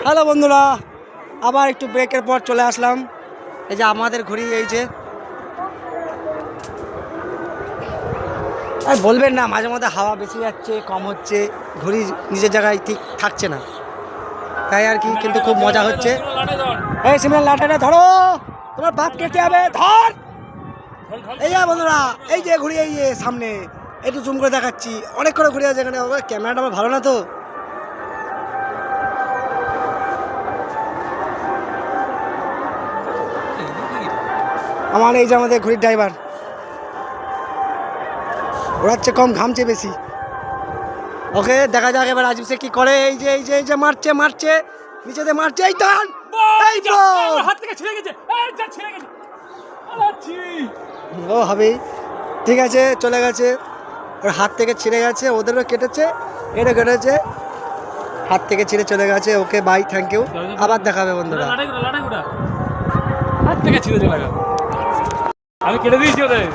Hello বন্ধুরা, আবার একটু ব্রেকের পর চলে আসলাম। এই যে আমাদের ঘড়ি, এই যে আর বলবেন না, মাঝে মধ্যে হাওয়া বেশি যাচ্ছে, কম হচ্ছে, ঘড়ি নিজের জায়গায় ঠিক থাকছে না, তাই আর কি। কিন্তু খুব মজা হচ্ছে। এই সিমেন্ট লাটাটা ধরো, তোমার বাপ কেটে যাবে, ধর। এই যে বন্ধুরা, এই যে ঘুরি, এই যে সামনে একটু জুম করে দেখাচ্ছি, অনেক করে ঘুরে আছে এখানে। ক্যামেরাটা আমার ভালো না তো। আমার এই যে আমাদের ঘুরির ড্রাইভার, ওড়াচ্ছে কম, ঘামছে বেশি। ওকে, দেখা যাক এবার আজিব সে কি করে। এই যে এই যে এই যে মারছে মারছে, নিচেতে মারছে, এই টান, এই তো হাত থেকে ছিঁড়ে গেছে, এই যা ছিঁড়ে গেছে। ও হবেই, ঠিক আছে, চলে গেছে। ওর হাত থেকে ছিঁড়ে গেছে, ওদেরও কেটেছে, এটা কেটেছে, হাত থেকে ছিঁড়ে চলে গেছে। ওকে বাই, থ্যাংক ইউ, আবার দেখাবে বন্ধুরা। হাত থেকে ছিঁড়ে চলে গেল, আমি কেটে দিয়েছি ওদের।